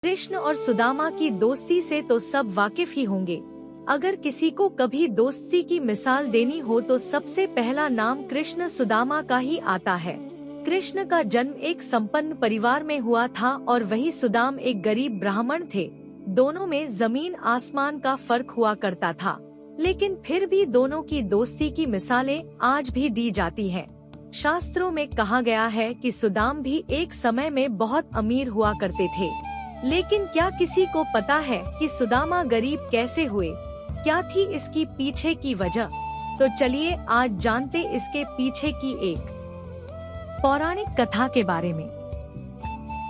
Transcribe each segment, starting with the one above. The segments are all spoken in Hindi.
कृष्ण और सुदामा की दोस्ती से तो सब वाकिफ ही होंगे। अगर किसी को कभी दोस्ती की मिसाल देनी हो तो सबसे पहला नाम कृष्ण सुदामा का ही आता है। कृष्ण का जन्म एक संपन्न परिवार में हुआ था और वही सुदाम एक गरीब ब्राह्मण थे। दोनों में जमीन आसमान का फर्क हुआ करता था, लेकिन फिर भी दोनों की दोस्ती की मिसालें आज भी दी जाती हैं। शास्त्रों में कहा गया है कि सुदाम भी एक समय में बहुत अमीर हुआ करते थे, लेकिन क्या किसी को पता है कि सुदामा गरीब कैसे हुए? क्या थी इसकी पीछे की वजह? तो चलिए आज जानते इसके पीछे की एक पौराणिक कथा के बारे में।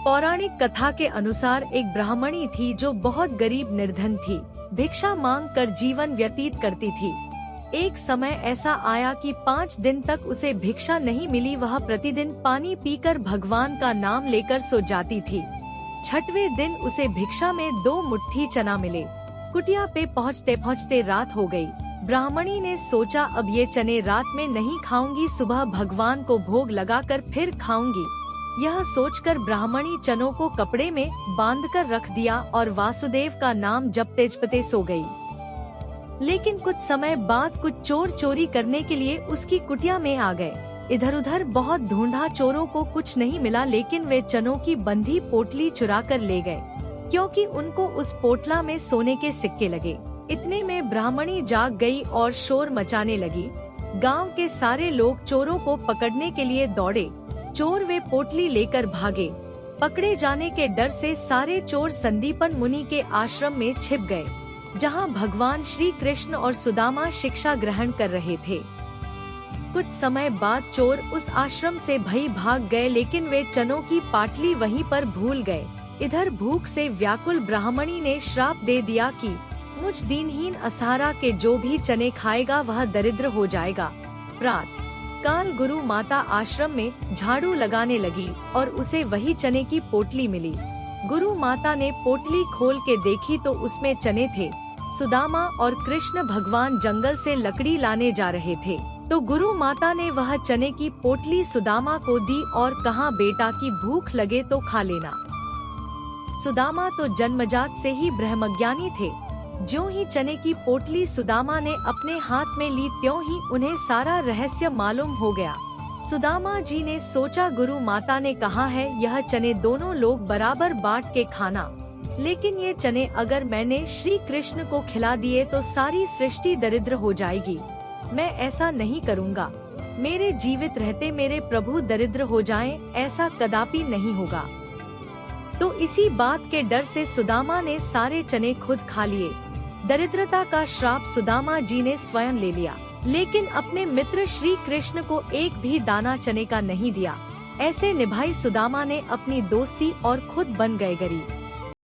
पौराणिक कथा के अनुसार एक ब्राह्मणी थी जो बहुत गरीब निर्धन थी, भिक्षा मांग कर जीवन व्यतीत करती थी। एक समय ऐसा आया कि 5 दिन तक उसे भिक्षा नहीं मिली। वह प्रतिदिन पानी पीकर भगवान का नाम लेकर सो जाती थी। 6वें दिन उसे भिक्षा में 2 मुट्ठी चना मिले। कुटिया पे पहुँचते पहुँचते रात हो गई। ब्राह्मणी ने सोचा अब ये चने रात में नहीं खाऊंगी, सुबह भगवान को भोग लगाकर फिर खाऊंगी। यह सोचकर ब्राह्मणी चनों को कपड़े में बांधकर रख दिया और वासुदेव का नाम जपते जपते सो गई। लेकिन कुछ समय बाद कुछ चोर चोरी करने के लिए उसकी कुटिया में आ गए। इधर उधर बहुत ढूंढा, चोरों को कुछ नहीं मिला, लेकिन वे चनों की बंधी पोटली चुरा कर ले गए, क्योंकि उनको उस पोटला में सोने के सिक्के लगे। इतने में ब्राह्मणी जाग गई और शोर मचाने लगी। गांव के सारे लोग चोरों को पकड़ने के लिए दौड़े। चोर वे पोटली लेकर भागे। पकड़े जाने के डर से सारे चोर संदीपन मुनि के आश्रम में छिप गए, जहां भगवान श्री कृष्ण और सुदामा शिक्षा ग्रहण कर रहे थे। कुछ समय बाद चोर उस आश्रम से भई भाग गए, लेकिन वे चनों की पाटली वहीं पर भूल गए। इधर भूख से व्याकुल ब्राह्मणी ने श्राप दे दिया कि मुझ दीनहीन असहारा के जो भी चने खाएगा वह दरिद्र हो जाएगा। प्रातः काल गुरु माता आश्रम में झाड़ू लगाने लगी और उसे वही चने की पोटली मिली। गुरु माता ने पोटली खोल के देखी तो उसमें चने थे। सुदामा और कृष्ण भगवान जंगल से लकड़ी लाने जा रहे थे, तो गुरु माता ने वह चने की पोटली सुदामा को दी और कहा, बेटा की भूख लगे तो खा लेना। सुदामा तो जन्मजात से ही ब्रह्मज्ञानी थे। ज्यों ही चने की पोटली सुदामा ने अपने हाथ में ली, त्यों ही उन्हें सारा रहस्य मालूम हो गया। सुदामा जी ने सोचा, गुरु माता ने कहा है यह चने दोनों लोग बराबर बांट के खाना, लेकिन ये चने अगर मैंने श्री कृष्ण को खिला दिए तो सारी सृष्टि दरिद्र हो जाएगी। मैं ऐसा नहीं करूँगा। मेरे जीवित रहते मेरे प्रभु दरिद्र हो जाएं, ऐसा कदापि नहीं होगा। तो इसी बात के डर से सुदामा ने सारे चने खुद खा लिए। दरिद्रता का श्राप सुदामा जी ने स्वयं ले लिया, लेकिन अपने मित्र श्री कृष्ण को एक भी दाना चने का नहीं दिया। ऐसे निभाई सुदामा ने अपनी दोस्ती और खुद बन गए गरीब।